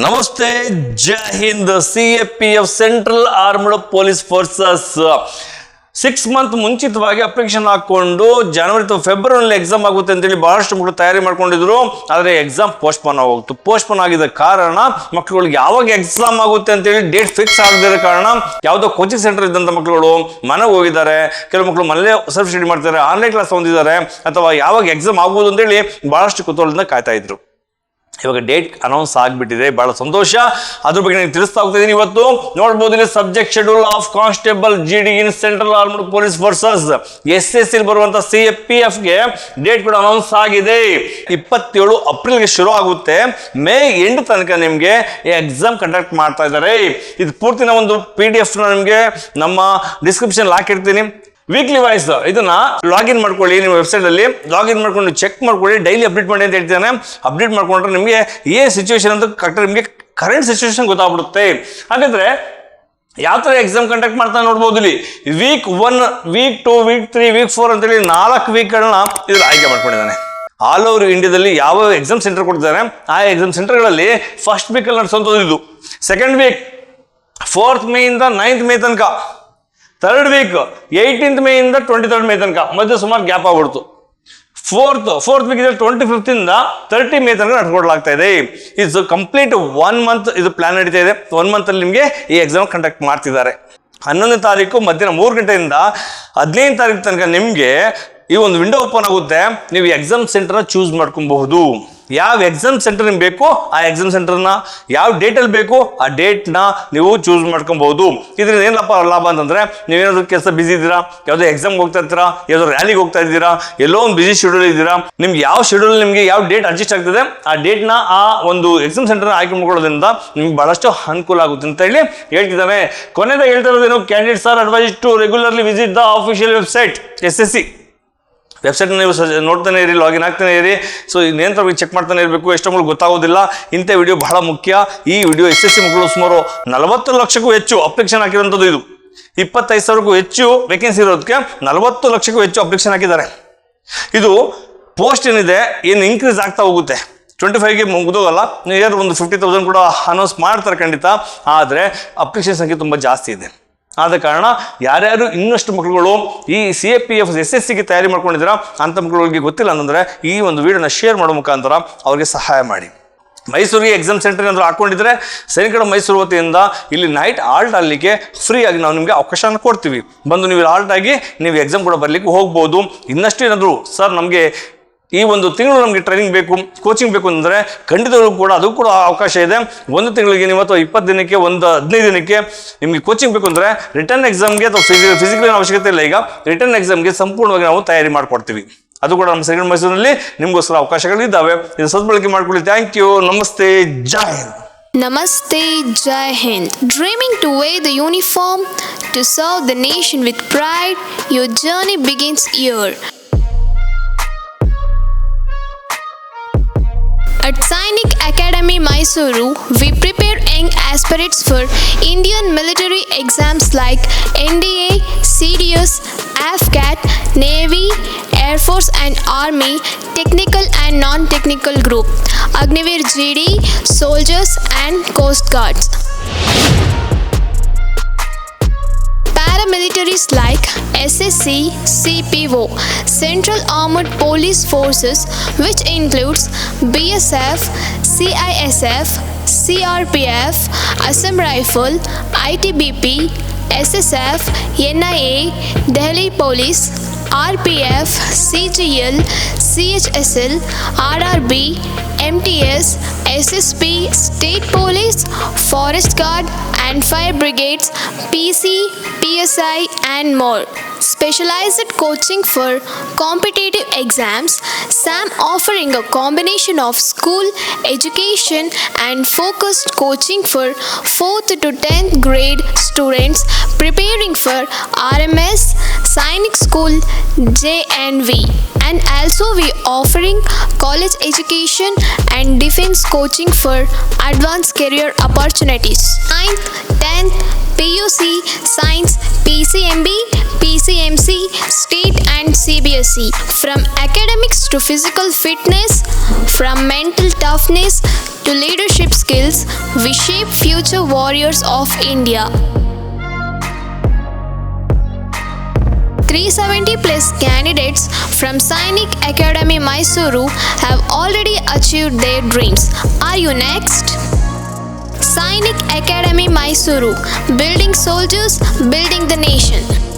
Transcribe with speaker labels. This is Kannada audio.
Speaker 1: ನಮಸ್ತೆ, ಜೈ Hind. CAPF central armed police forces 6 month ಮುಂಚಿತವಾಗಿ ಅಪ್ಲಿಕೇಶನ್ ಹಾಕೊಂಡು ಜನವರಿ ಅಥವಾ ಫೆಬ್ರವರಿಯಲ್ಲಿ ಎಕ್ಸಾಮ್ ಆಗುತ್ತೆ ಅಂತೇಳಿ ಬಹಳಷ್ಟು ಮಕ್ಕಳು ತಯಾರಿ ಮಾಡ್ಕೊಂಡಿದ್ರು. ಆದರೆ ಎಕ್ಸಾಮ್ ಪೋಸ್ಟ್ಪೋನ್ ಆಗೋಗ್ತು. ಪೋಸ್ಟ್ಪೋನ್ ಆಗಿದ್ದ ಕಾರಣ ಮಕ್ಕಳುಗಳಿಗೆ ಯಾವಾಗ ಎಕ್ಸಾಮ್ ಆಗುತ್ತೆ ಅಂತೇಳಿ ಡೇಟ್ ಫಿಕ್ಸ್ ಆಗದಿರೋ ಕಾರಣ ಯಾವುದೋ ಕೋಚಿಂಗ್ ಸೆಂಟರ್ ಇದ್ದಂಥ ಮಕ್ಕಳುಗಳು ಮನೆಗೆ ಹೋಗಿದ್ದಾರೆ. ಕೆಲವು ಮಕ್ಕಳು ಮನೇಲೆ ಸೆಲ್ಫ್ ಸ್ಟಡಿ ಮಾಡ್ತಾರೆ, ಆನ್ಲೈನ್ ಕ್ಲಾಸ್ ಹೊಂದಿದ್ದಾರೆ, ಅಥವಾ ಯಾವಾಗ ಎಕ್ಸಾಮ್ ಆಗ್ಬೋದು ಅಂತೇಳಿ ಬಹಳಷ್ಟು ಕುತೂಹಲದಿಂದ ಕಾಯ್ತಾ ಇದ್ರು. ಇವಾಗ ಡೇಟ್ ಅನೌನ್ಸ್ ಆಗಿಬಿಟ್ಟಿದೆ, ಬಹಳ ಸಂತೋಷ. ಅದ್ರ ಬಗ್ಗೆ ನಾನು ತಿಳಿಸ್ತಾ ಹೋಗ್ತಿದ್ದೀನಿ. ಇವತ್ತು ನೋಡ್ಬೋದು ಇಲ್ಲಿ subject schedule of constable GD in central armed police forces SSC ಬರುವಂತ CAPF ಗೆ ಡೇಟ್ ಕೂಡ ಅನೌನ್ಸ್ ಆಗಿದೆ. 27 ಏಪ್ರಿಲ್ಗೆ ಶುರು ಆಗುತ್ತೆ. ಮೇ ಎಂಡ್ ತನಕ ನಿಮಗೆ ಎಕ್ಸಾಮ್ ಕಂಡಕ್ಟ್ ಮಾಡ್ತಾ ಇದ್ದಾರೆ. ಇದು ಪೂರ್ತಿನ ಒಂದು PDF ನಿಮಗೆ ನಮ್ಮ ಡಿಸ್ಕ್ರಿಪ್ಷನ್ ಹಾಕಿರ್ತೀನಿ. ವೀಕ್ಲಿ ವೈಸ್ ಇದನ್ನ ಲಾಗಿನ್ ಮಾಡ್ಕೊಳ್ಳಿ. ನಿಮ್ಮ ವೆಬ್ಸೈಟ್ ಅಲ್ಲಿ ಲಾಗಿನ್ ಮಾಡ್ಕೊಂಡು ಚೆಕ್ ಮಾಡ್ಕೊಳ್ಳಿ. ಡೈಲಿ ಅಪ್ಡೇಟ್ ಮಾಡಿ ಅಂತ ಹೇಳ್ತಾನೆ. ಅಪ್ಡೇಟ್ ಮಾಡ್ಕೊಂಡ್ರೆ ನಿಮಗೆ ಏನ್ ಸಿಚುವೇಶನ್ ಅಂತ ಕರೆಕ್ಟ್ ನಿಮಗೆ ಕರೆಂಟ್ ಸಿಚುವೇಶನ್ ಗೊತ್ತಾಗ್ಬಿಡುತ್ತೆ. ಹಾಗಾದ್ರೆ ಯಾವ ತರ ಎಕ್ಸಾಮ್ ಕಂಡಕ್ಟ್ ಮಾಡ್ತಾ ನೋಡ್ಬೋದು. ಇಲ್ಲಿ ವೀಕ್ 1, ವೀಕ್ 2, ವೀಕ್ 3, ವೀಕ್ 4 ಅಂತೇಳಿ 4 ವೀಕ್ಗಳನ್ನ ಇದ್ರಲ್ಲಿ ಆಯ್ಕೆ ಮಾಡ್ಕೊಂಡಿದ್ದಾನೆ. ಆಲ್ ಓವರ್ ಇಂಡಿಯಾದಲ್ಲಿ ಯಾವ ಎಕ್ಸಾಮ್ ಸೆಂಟರ್ ಕೊಡ್ತಿದ್ದಾರೆ ಆ ಎಕ್ಸಾಮ್ ಸೆಂಟರ್ಗಳಲ್ಲಿ ಫಸ್ಟ್ ವೀಕ್ ಅಲ್ಲಿ ನಡೆಸುವಂಥದ್ದು ಇದು. ಸೆಕೆಂಡ್ ವೀಕ್ 4th ಮೇ ಇಂದ 9th ಮೇ ತನಕ. ಥರ್ಡ್ ವೀಕ್ 18th ಮೇ ಇಂದ 23rd ಮೇ ತನಕ. ಮಧ್ಯೆ ಸುಮಾರು ಗ್ಯಾಪ್ ಆಗ್ಬಿಡ್ತು. ಫೋರ್ತ್ ವೀಕ್ ಇದೆ 25th ಇಂದ 30 ಮೇ ತನಕ ನಡ್ಕೊಡ್ಲಾಗ್ತಾ ಇದೆ. ಇದು ಕಂಪ್ಲೀಟ್ 1 ಮಂತ್ ಇದು ಪ್ಲಾನ್ ನಡೀತಾ ಇದೆ. 1 ಮಂತ್ ಅಲ್ಲಿ ನಿಮಗೆ ಈ ಎಕ್ಸಾಮ್ ಕಂಡಕ್ಟ್ ಮಾಡ್ತಿದ್ದಾರೆ. 11ನೇ ತಾರೀಕು ಮಧ್ಯಾಹ್ನ 3 ಗಂಟೆಯಿಂದ 15ನೇ ತಾರೀಕು ತನಕ ನಿಮಗೆ ಈ ಒಂದು ವಿಂಡೋ ಓಪನ್ ಆಗುತ್ತೆ. ನೀವು ಎಕ್ಸಾಮ್ ಸೆಂಟರ್ನ ಚೂಸ್ ಮಾಡ್ಕೊಬಹುದು. ಯಾವ ಎಕ್ಸಾಮ್ ಸೆಂಟರ್ ನಿಮ್ಗೆ ಬೇಕು ಆ ಎಕ್ಸಾಮ್ ಸೆಂಟರ್ನ, ಯಾವ ಡೇಟಲ್ಲಿ ಬೇಕು ಆ ಡೇಟ್ನ ನೀವು ಚೂಸ್ ಮಾಡ್ಕೊಬಹುದು. ಇದರಿಂದ ಏನಪ್ಪ ಲಾಭ ಅಂತಂದ್ರೆ, ನೀವೇನಾದ್ರು ಕೆಲಸ ಬಿಸಿ ಇದ್ದೀರಾ, ಯಾವುದೋ ಎಕ್ಸಾಮ್ಗೆ ಹೋಗ್ತಾ ಇರ್ತೀರಾ, ಯಾವುದೋ ರ್ಯಾಲಿಗೆ ಹೋಗ್ತಾ ಇದ್ದೀರಾ, ಎಲ್ಲೋ ಒಂದು ಬಿಸಿ ಶೆಡ್ಯೂಲ್ ಇದ್ದೀರಾ, ನಿಮ್ಗೆ ಯಾವ ಶೆಡ್ಯೂಲ್ ನಿಮಗೆ ಯಾವ ಡೇಟ್ ಅಡ್ಜಸ್ಟ್ ಆಗ್ತದೆ ಆ ಡೇಟ್ನ ಆ ಒಂದು ಎಕ್ಸಾಮ್ ಸೆಂಟರ್ನ ಆಯ್ಕೆ ಮಾಡ್ಕೊಳ್ಳೋದ್ರಿಂದ ನಿಮ್ಗೆ ಬಹಳಷ್ಟು ಅನುಕೂಲ ಆಗುತ್ತೆ ಅಂತ ಹೇಳಿ ಹೇಳ್ತಿದ್ದಾನೆ. ಕೊನೆಯದಾಗ ಹೇಳ್ತಾ ಇರೋದೇನು, candidates are advise to regularly visit the official website SSC website ನೀವು ನೋಡ್ತಾನೆ ಇರಿ, ಲಾಗಿನ್ ಆಗ್ತಾನೆ ಇರಿ. ಸೊ ಇನ್ನೇನು ಚೆಕ್ ಮಾಡ್ತಾನೆ ಇರಬೇಕು. ಎಷ್ಟೋ ಮಕ್ಕಳು ಗೊತ್ತಾಗೋದಿಲ್ಲ. ಇಂಥ ವಿಡಿಯೋ ಬಹಳ ಮುಖ್ಯ. ಈ ವಿಡಿಯೋ SSC ಮಕ್ಕಳು ಸುಮಾರು 40 ಲಕ್ಷಕ್ಕೂ ಹೆಚ್ಚು ಅಪ್ಲಿಕೇಶನ್ ಹಾಕಿರೋಂಥದ್ದು. ಇದು 25,000ಕ್ಕೂ ಹೆಚ್ಚು ವೇಕೆನ್ಸಿ ಇರೋದಕ್ಕೆ 40 ಲಕ್ಷಕ್ಕೂ ಹೆಚ್ಚು ಅಪ್ಲಿಕೇಶನ್ ಹಾಕಿದ್ದಾರೆ. ಇದು ಪೋಸ್ಟ್ ಏನಿದೆ ಏನು ಇನ್ಕ್ರೀಸ್ ಆಗ್ತಾ ಹೋಗುತ್ತೆ. 25ಗೆ ಮುಗಿದೋಗಲ್ಲ, ನಿಯರ್ ಒಂದು 50,000 ಕೂಡ ಅನೌನ್ಸ್ ಮಾಡ್ತಾರೆ ಖಂಡಿತ. ಆದರೆ ಅಪ್ಲಿಕೇಶನ್ ಸಂಖ್ಯೆ ತುಂಬ ಜಾಸ್ತಿ ಇದೆ. ಆದ ಕಾರಣ ಯಾರ್ಯಾರು ಇನ್ನಷ್ಟು ಮಕ್ಕಳುಗಳು ಈ CAPF SSCಗೆ ತಯಾರಿ ಮಾಡ್ಕೊಂಡಿದ್ದೀರಾ ಅಂಥ ಮಕ್ಕಳುಗಳಿಗೆ ಗೊತ್ತಿಲ್ಲ ಅಂತಂದರೆ ಈ ಒಂದು ವಿಡಿಯೋನ ಶೇರ್ ಮಾಡೋ ಮುಖಾಂತರ ಅವ್ರಿಗೆ ಸಹಾಯ ಮಾಡಿ. ಮೈಸೂರಿಗೆ ಎಕ್ಸಾಮ್ ಸೆಂಟರ್ ಏನಾದರೂ ಹಾಕ್ಕೊಂಡಿದ್ರೆ ಸೈನಿಕರ ಮೈಸೂರು ವತಿಯಿಂದ ಇಲ್ಲಿ ನೈಟ್ ಆಲ್ಟ್ ಆಗಲಿಕ್ಕೆ ಫ್ರೀ ಆಗಿ ನಾವು ನಿಮಗೆ ಅವಕಾಶನ ಕೊಡ್ತೀವಿ. ಬಂದು ನೀವು ಆಲ್ಟ್ ಆಗಿ ನೀವು ಎಕ್ಸಾಮ್ ಕೂಡ ಬರಲಿಕ್ಕೆ ಹೋಗ್ಬೋದು. ಇನ್ನಷ್ಟು ಏನಾದರೂ ಸರ್ ನಮಗೆ ಈ ಒಂದು ತಿಂಗಳು ನಮಗೆ ಟ್ರೈನಿಂಗ್ ಬೇಕು, ಕೋಚಿಂಗ್ ಬೇಕು ಅಂದರೆ ಖಂಡಿತವಾಗ್ಲೂ ಕೂಡ ಅದು ಕೂಡ ಅವಕಾಶ ಇದೆ. ಒಂದು ತಿಂಗಳಿಗೆ ನೀವು ಅಥವಾ 20 ದಿನಕ್ಕೆ, ಒಂದು 15 ದಿನಕ್ಕೆ ನಿಮಗೆ ಕೋಚಿಂಗ್ ಬೇಕು ಅಂದರೆ ರಿಟರ್ನ್ ಎಕ್ಸಾಮ್ಗೆ ಅಥವಾ ಫಿಸಿಕಲ್ ಅವಶ್ಯಕತೆ ಇಲ್ಲ. ಈಗ ರಿಟರ್ನ್ ಎಕ್ಸಾಮ್ಗೆ ಸಂಪೂರ್ಣವಾಗಿ ನಾವು ತಯಾರಿ ಮಾಡ್ಕೊಡ್ತೀವಿ. ಅದು ಕೂಡ ನಮ್ಮ ಸೆಕೆಂಡ್ ಮೈಸೂರಿನಲ್ಲಿ ನಿಮಗೋಸ್ಕರ ಅವಕಾಶಗಳಿದ್ದಾವೆ. ಇದು ಸದ್ಬಳಕೆ ಮಾಡ್ಕೊಳ್ಳಿ. Thank you. ನಮಸ್ತೆ, ಜೈ Hind.
Speaker 2: Namaste, Jai Hind. Dreaming to wear the uniform to serve the nation with pride, your journey begins here. At Sainik Academy, Mysuru, we prepare young aspirants for Indian military exams like NDA, CDS, AFCAT, Navy, Air Force and Army, technical and non-technical group, Agniveer GD, soldiers and Coast Guards. Paramilitaries like SSC, CPO, Central Armored Police Forces, which includes BSF, CISF, CRPF, Assam Rifle, ITBP, SSF, NIA, Delhi Police, RPF, CGL, CHSL, RRB, MTS, SSP, State Police, Forest Guard and Fire Brigades, PC, PSI and more. Specialized coaching for competitive exams, SAM offering a combination of school education and focused coaching for 4th to 10th grade students preparing for RMS, Sainik School, JNV. And also we offering college education and defense coaching for advanced career opportunities. 9th, 10th, PUC, Science, PCMB, PCMC, State and CBSE. From academics to to physical fitness, from mental toughness to leadership skills, we shape future warriors of India. 370 plus candidates from Sainik Academy Mysuru have already achieved their dreams. Are you next? Sainik Academy Mysuru, building soldiers, building the nation.